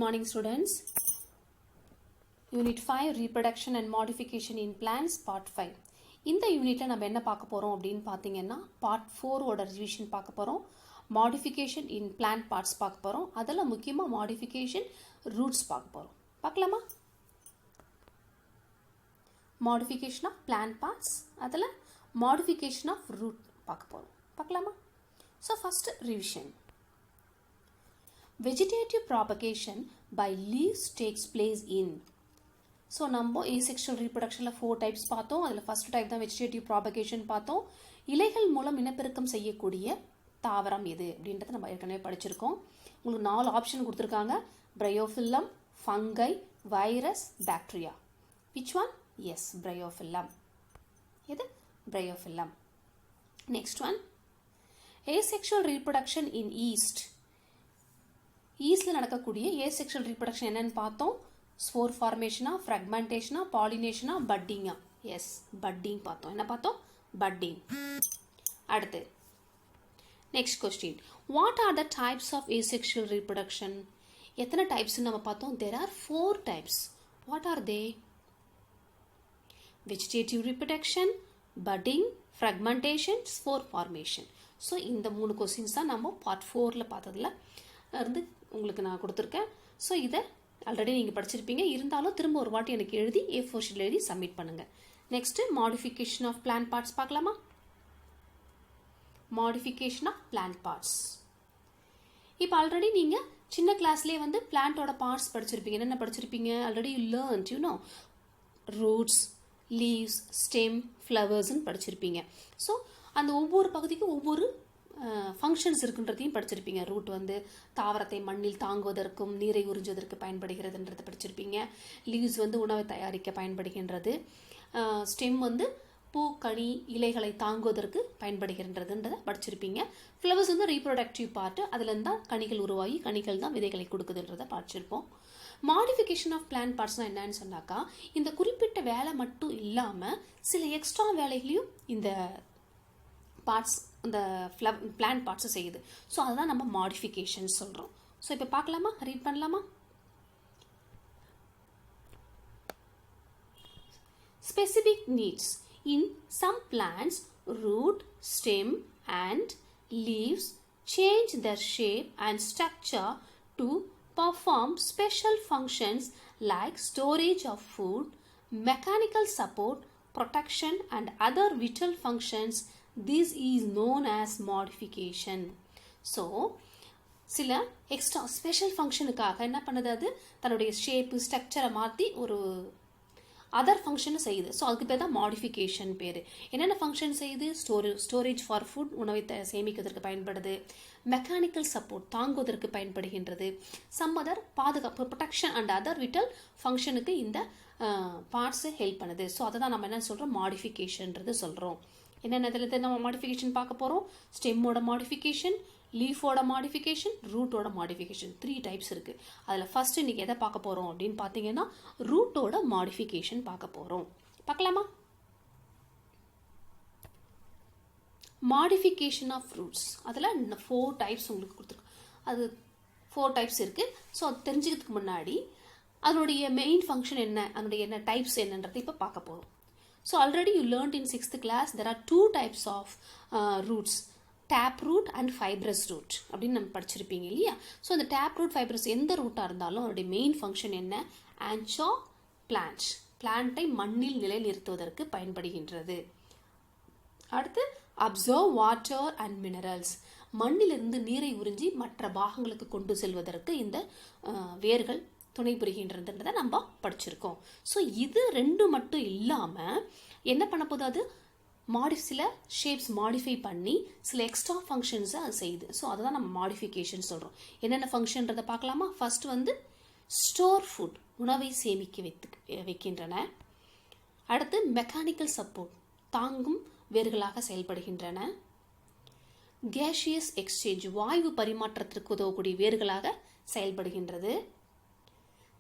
morning students. Unit 5 Reproduction and Modification in Plants Part 5. இந்த யூனிட்ல நம்ம என்ன பார்க்க போறோம் அப்படினு பாத்தீங்கன்னா Part 4 ஓட ரிவிஷன் பார்க்க போறோம். Modification in plant parts பார்க்க போறோம். அதல முக்கியமா modification roots பார்க்க போறோம். பார்க்கலாமா? Modification of plant parts அதல modification of root பார்க்க போறோம். பார்க்கலாமா? So first revision. Vegetative propagation by leaves takes place in. So நம்ம asexual reproductionல 4 types பார்த்தோம். அதுல first type தான் vegetative propagation பார்த்தோம். இலைகள் மூலம் இனப்பெருக்கம் செய்யக்கூடிய தாவரம் எது அப்படின்றத நம்ம ஏற்கனவே படிச்சிருக்கோம். உங்களுக்கு 4 ஆப்ஷன் கொடுத்திருக்காங்க. Bryophyllum, fungi, virus, bacteria. Which one? Yes, Bryophyllum. எது? Bryophyllum. Next one. Asexual reproduction in yeast. ஈஸ்ட்ல நடக்கக்கூடிய asexual reproduction என்னன்னு பார்த்தோம். ஸ்போர் ஃபார்மேஷனா, ஃப்ராக்மெண்டேஷனா, பாலினேஷனா, பட்டிங்கா. எஸ், பட்டிங் பார்த்தோம். என்ன பார்த்தோம்? பட்டிங். அடுத்து next question. What are the types of asexual reproduction? எத்தனை டைப்ஸ் நம்ம பார்த்தோம்? there are 4 types. what are they? vegetative reproduction, budding, fragmentation, spore formation. So இந்த 3 கொஸ்டின்ஸ் தான் நம்ம பார்ட் 4ல பார்த்ததுல இருந்து உங்களுக்கு நான் கொடுத்துருக்கேன். ஸோ இதை ஆல்ரெடி நீங்கள் படிச்சிருப்பீங்க. இருந்தாலும் திரும்ப ஒரு வாட்டி எனக்கு எழுதி A4 ஷீட்டில் எழுதி சப்மிட் பண்ணுங்கள். Next modification of plant parts பார்க்கலாமா? Modification of plant parts. இப்போ ஆல்ரெடி நீங்கள் சின்ன கிளாஸ்லேயே வந்து பிளான்ட்டோட பார்ட்ஸ் படிச்சிருப்பீங்க. என்னென்ன படிச்சிருப்பீங்க? Already you learned you know roots, leaves, stem, ஃப்ளவர்ஸ்ன்னு படிச்சிருப்பீங்க. ஸோ அந்த ஒவ்வொரு பகுதிக்கும் ஒவ்வொரு ஃபங்க்ஷன்ஸ் இருக்குன்றதையும் படிச்சிருப்பீங்க. ரூட் வந்து தாவரத்தை மண்ணில் தாங்குவதற்கும் நீரை உறிஞ்சுவதற்கு பயன்படுகிறதுன்றது படிச்சிருப்பீங்க. லீவ்ஸ் வந்து உணவை தயாரிக்க பயன்படுகின்றது. ஸ்டெம் வந்து பூ, கனி, இலைகளை தாங்குவதற்கு பயன்படுகின்றதுன்றதை படிச்சிருப்பீங்க. ஃப்ளவர்ஸ் வந்து ரீப்ரொடக்டிவ் பார்ட். அதுலேருந்து தான் கனிகள் உருவாகி கனிகள் தான் விதைகளை கொடுக்குதுன்றதை படிச்சிருப்போம். மாடிஃபிகேஷன் ஆஃப் பிளான்ட் பார்ட்ஸ்னால் என்னன்னு சொன்னாக்கா, இந்த குறிப்பிட்ட வேலை மட்டும் இல்லாமல் சில எக்ஸ்ட்ரா வேலைகளையும் இந்த பார்ட்ஸ், இந்த பிளான்ட் பார்ட்ஸை செய்யுது. ஸோ அதுதான் நம்ம மாடிஃபிகேஷன் சொல்கிறோம். ஸோ இப்போ பார்க்கலாமா? ரீட் பண்ணலாமா? Specific needs. In some plants, root, stem and leaves change their shape and structure to perform special functions like storage of food, mechanical support, protection and other vital functions. This is known as modification. So, சில extra special ஃபங்க்ஷனுக்காக என்ன பண்ணுது? அது தன்னுடைய shape, ஸ்ட்ரக்சரை மாற்றி ஒரு other ஃபங்க்ஷனை செய்யுது. ஸோ அதுக்கு பேர் தான் மாடிஃபிகேஷன் பேர். என்னென்ன ஃபங்க்ஷன் செய்யுது? ஸ்டோரேஜ் ஃபார் ஃபுட், உணவை சேமிக்கிறதுக்கு பயன்படுது. மெக்கானிக்கல் சப்போர்ட், தாங்குவதற்கு பயன்படுகின்றது. சம் அதர் பாதுகாப்பு, ப்ரொடெக்ஷன் அண்ட் அதர் விட்டல் ஃபங்க்ஷனுக்கு இந்த பார்ட்ஸு ஹெல்ப் பண்ணுது. ஸோ அதை தான் நம்ம என்ன சொல்கிறோம்? மாடிஃபிகேஷன்றது சொல்கிறோம். என்னென்ன இதில் நம்ம மாடிஃபிகேஷன் பார்க்க போகிறோம்? ஸ்டெம்மோட மாடிஃபிகேஷன், லீஃபோட மாடிஃபிகேஷன், ரூட்டோட மாடிஃபிகேஷன். 3 டைப்ஸ் இருக்குது. அதில் ஃபர்ஸ்ட் இன்றைக்கி எதை பார்க்க போகிறோம் அப்படின்னு பார்த்தீங்கன்னா ரூட்டோட மாடிஃபிகேஷன் பார்க்க போகிறோம். பார்க்கலாமா? Modification of roots. அதில் 4 டைப்ஸ் உங்களுக்கு கொடுத்துருக்கோம். அது 4 டைப்ஸ் இருக்குது. ஸோ அது தெரிஞ்சுக்கிறதுக்கு முன்னாடி அதனுடைய மெயின் ஃபங்க்ஷன் என்ன, அதனுடைய என்ன டைப்ஸ் என்னன்றதை இப்போ பார்க்க போகிறோம். So already you learned in 6th class there are 2 types of roots, tap root and fibrous root அப்படின்னு நம்ம படிச்சிருப்பீங்க இல்லையா? ஸோ இந்த டேப் ரூட், ஃபைப்ரஸ் எந்த ரூட்டாக இருந்தாலும் அதோடைய மெயின் ஃபங்க்ஷன் என்ன? ஆன்சோ பிளான்ட், பிளான்ட்டை மண்ணில் நிலைநிறுத்துவதற்கு பயன்படுகின்றது. அடுத்து அப்சர்வ் வாட்டர் அண்ட் மினரல்ஸ், மண்ணிலிருந்து நீரை உறிஞ்சி மற்ற பாகங்களுக்கு கொண்டு செல்வதற்கு இந்த வேர்கள் துணை புரிகின்றதுன்றதை நம்ம படிச்சிருக்கோம். ஸோ இது 2 மட்டும் இல்லாமல் என்ன பண்ண போது? அது சில ஷேப்ஸ் மாடிஃபை பண்ணி சில எக்ஸ்ட்ரா ஃபங்க்ஷன்ஸை அது செய்யுது. ஸோ அதை தான் நம்ம மாடிஃபிகேஷன் சொல்கிறோம். என்னென்ன ஃபங்க்ஷன்றதை பார்க்கலாமா? ஃபர்ஸ்ட் வந்து ஸ்டோர் ஃபுட், உணவை சேமிக்க வைக்கின்றன. அடுத்து மெக்கானிக்கல் சப்போர்ட், தாங்கும் வேர்களாக செயல்படுகின்றன. கேஷியஸ் எக்ஸ்சேஞ்ச், வாயு பரிமாற்றத்திற்கு உதவக்கூடிய வேர்களாக செயல்படுகின்றது.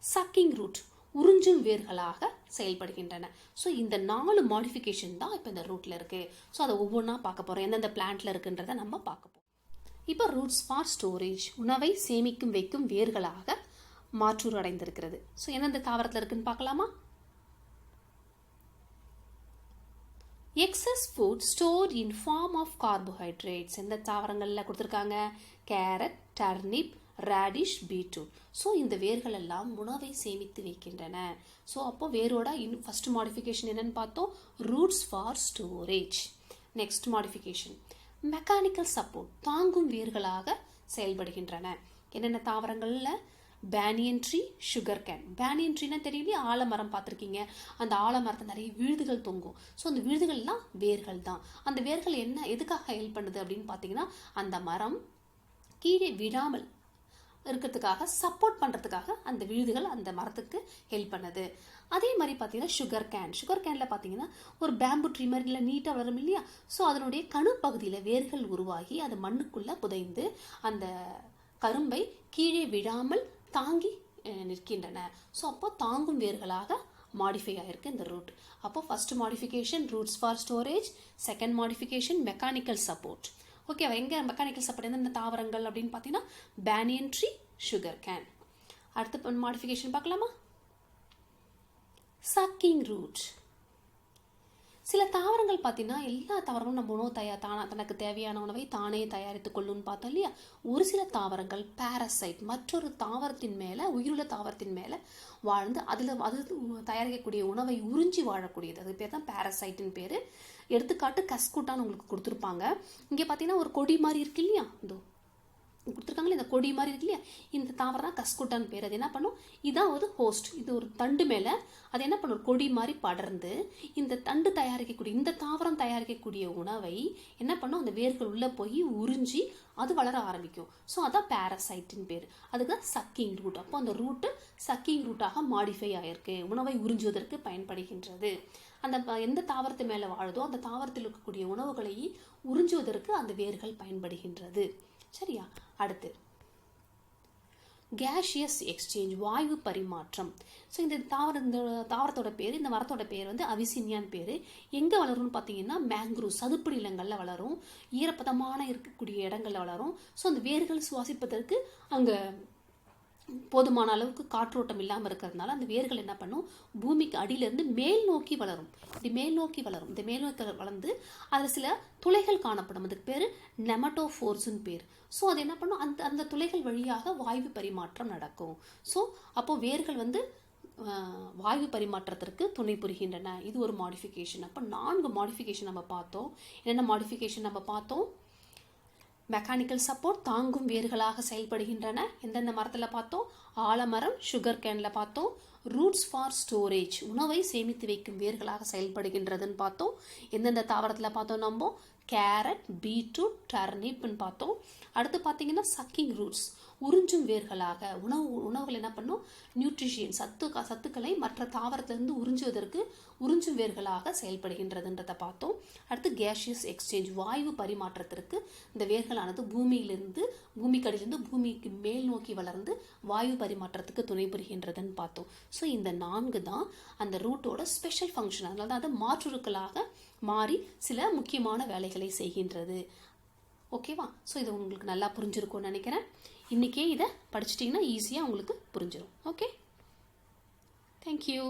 சக்கிங் ரூட், உறிஞ்சும் வேர்களாக செயல்படுகின்றன. ஸோ இந்த 4 மாடிஃபிகேஷன் தான் இப்போ இந்த ரூட்டில் இருக்குது. ஸோ அதை ஒவ்வொன்றா பார்க்க போகிறோம். எந்தெந்த பிளான்ட்டில் இருக்குன்றதை நம்ம பார்க்க போகிறோம். இப்போ ரூட்ஸ் ஃபார் ஸ்டோரேஜ், உணவை சேமிக்கும் வைக்கும் வேர்களாக மாற்றூறு அடைந்திருக்கிறது. ஸோ எந்தெந்த தாவரத்தில் இருக்குன்னு பார்க்கலாமா? Excess food stored in form of carbohydrates எந்த தாவரங்களில் கொடுத்துருக்காங்க? Carrot, turnip, radish, beetroot. So இந்த வேர்கள் எல்லாம் உணவை சேமித்து வைக்கின்றன. ஸோ அப்போ வேரோட ஃபர்ஸ்ட் மாடிஃபிகேஷன் என்னன்னு பார்த்தோம், roots for storage. Next modification mechanical support, தாங்கும் வேர்களாக செயல்படுகின்றன. என்னென்ன தாவரங்களில்? Banyan tree, sugar cane. Banyan ட்ரீனா தெரியலையே, ஆலமரம் பார்த்துருக்கீங்க. அந்த ஆலமரத்தை நிறைய விழுதுகள் தொங்கும். ஸோ அந்த விழுதுகள்லாம் வேர்கள் தான். அந்த வேர்கள் என்ன எதுக்காக ஹெல்ப் பண்ணுது அப்படின்னு பார்த்தீங்கன்னா, அந்த மரம் கீழே விழாமல் இருக்கிறதுக்காக, சப்போர்ட் பண்ணுறதுக்காக அந்த விழுதுகள் அந்த மரத்துக்கு ஹெல்ப் பண்ணுது. அதே மாதிரி பார்த்தீங்கன்னா சுகர் கேனில் பார்த்தீங்கன்னா ஒரு பேம்பு ட்ரீ மாதிரி இல்லை நீட்டாக வளரும் இல்லையா? ஸோ அதனுடைய கணு பகுதியில் வேர்கள் உருவாகி அது மண்ணுக்குள்ளே புதைந்து அந்த கரும்பை கீழே விழாமல் தாங்கி நிற்கின்றன. ஸோ அப்போ தாங்கும் வேர்களாக மாடிஃபை ஆகிருக்கு இந்த ரூட். அப்போ first modification roots for storage, second modification mechanical support. ஓகேவா? எங்கே மெக்கானிக்கல் சப்போர்ட் எந்தெந்த தாவரங்கள் அப்படின்னு பார்த்தீங்கன்னா பேனியன் ட்ரீ, சுகர் கேன். அடுத்த மாடிஃபிகேஷன் பார்க்கலாமா? Sucking root. சில தாவரங்கள் பார்த்தீங்கன்னா எல்லா தாவரங்களும் நம்ம உணவு தனக்கு தேவையான உணவை தானே தயாரித்து கொள்ளும்னு பார்த்தோம் இல்லையா? ஒரு சில தாவரங்கள் பாரசைட், மற்றொரு தாவரத்தின் மேலே, உயிருள்ள தாவரத்தின் மேலே வாழ்ந்து அதில் அது தயாரிக்கக்கூடிய உணவை உறிஞ்சி வாழக்கூடியது. அது பேர் தான் பாரசைட்டின் பேர். எடுத்துக்காட்டு கஸ்குட்டான்னு உங்களுக்கு கொடுத்துருப்பாங்க. இங்கே பார்த்தீங்கன்னா ஒரு கொடி மாதிரி இருக்கு இல்லையா? இதோ கொடுத்துருக்காங்களே இந்த கொடி மாதிரி இருக்கு இல்லையா? இந்த தாவரம் தான் கஸ்குட்டான்னு பேர். அது என்ன பண்ணும்? இதான் ஒரு ஹோஸ்ட். இது ஒரு தண்டு மேலே அது என்ன பண்ணும்? கொடி மாதிரி படர்ந்து இந்த தண்டு தயாரிக்கக்கூடிய, இந்த தாவரம் தயாரிக்கக்கூடிய உணவை என்ன பண்ணும்? அந்த வேர்கள் உள்ளே போய் உறிஞ்சி அது வளர ஆரம்பிக்கும். ஸோ அதான் பாரசைட்டின் பேர். அதுக்கு தான் சக்கிங் ரூட். அப்போ அந்த ரூட்டு சக்கிங் ரூட்டாக மாடிஃபை ஆகிருக்கு, உணவை உறிஞ்சுவதற்கு பயன்படுகின்றது. அந்த எந்த தாவரத்து மேலே வாழுதோ அந்த தாவரத்தில் இருக்கக்கூடிய உணவுகளை உறிஞ்சுவதற்கு அந்த வேர்கள் பயன்படுகின்றது. சரியா? அடுத்து கேஷியஸ் எக்ஸ்சேஞ்ச், வாயு பரிமாற்றம். ஸோ இந்த தாவரத்தோட பேர், இந்த மரத்தோட பேர் வந்து அவிசினியான்னு பேர். எங்கே வளரும்னு பார்த்தீங்கன்னா மேங்க்ரூவ், சதுப்பு நிலங்களில் வளரும், ஈரப்பதமான இருக்கக்கூடிய இடங்களில் வளரும். ஸோ அந்த வேர்கள் சுவாசிப்பதற்கு அங்கே போதுமான அளவுக்கு காற்றோட்டம் இல்லாமல் இருக்கிறதுனால அந்த வேர்கள் என்ன பண்ணும்? பூமிக்கு அடியிலிருந்து மேல் நோக்கி வளரும். இப்படி மேல் நோக்கி வளரும். இந்த மேல் நோக்கி வளர்ந்து அதில் சில துளைகள் காணப்படும். அதுக்கு பேர் நெமட்டோஃபோர்ஸ்ன்னு பேர். ஸோ அது என்ன பண்ணும்? அந்த துளைகள் வழியாக வாயு பரிமாற்றம் நடக்கும். ஸோ அப்போ வேர்கள் வந்து வாயு பரிமாற்றத்திற்கு துணை புரிகின்றன. இது ஒரு மாடிஃபிகேஷன். அப்போ 4 மாடிஃபிகேஷன் நம்ம பார்த்தோம். என்னென்ன மாடிஃபிகேஷன் நம்ம பார்த்தோம்? மெக்கானிக்கல் சப்போர்ட், தாங்கும் வேர்களாக செயல்படுகின்றன. எந்தெந்த மரத்தில் பார்த்தோம்? ஆலமரம், சுகர் கேனில் பார்த்தோம். ரூட்ஸ் ஃபார் ஸ்டோரேஜ், உணவை சேமித்து வைக்கும் வேர்களாக செயல்படுகின்றதுன்னு பார்த்தோம். எந்தெந்த தாவரத்தில் பார்த்தோம்? நம்ம கேரட், பீட்ரூட், டர்னிப்னு பார்த்தோம். அடுத்து பார்த்தீங்கன்னா சக்கிங் ரூட்ஸ், உறிஞ்சும் வேர்களாக உணவுகள் என்ன பண்ணும்? நியூட்ரிஷியன், சத்துக்களை மற்ற தாவரத்திலிருந்து உறிஞ்சும் வேர்களாக செயல்படுகின்றதுன்றதை பார்த்தோம். அடுத்து கேஷியஸ் எக்ஸ்சேஞ்ச், வாயு பரிமாற்றத்திற்கு இந்த வேர்களானது பூமிக்கடியிலிருந்து பூமிக்கு மேல் நோக்கி வளர்ந்து வாயு பரிமாற்றத்துக்கு துணை புரிகின்றதுன்னு பார்த்தோம். ஸோ இந்த 4 தான் அந்த ரூட்டோட ஸ்பெஷல் ஃபங்க்ஷன். அதனால தான் அது மாற்றுருக்களாக மாறி சில முக்கியமான வேலைகளை செய்கின்றது. ஓகேவா? ஸோ இது உங்களுக்கு நல்லா புரிஞ்சிருக்கும்னு நினைக்கிறேன். இன்றைக்கே இதை படிச்சிட்டிங்கன்னா ஈஸியாக உங்களுக்கு புரிஞ்சிடும். Okay, thank you.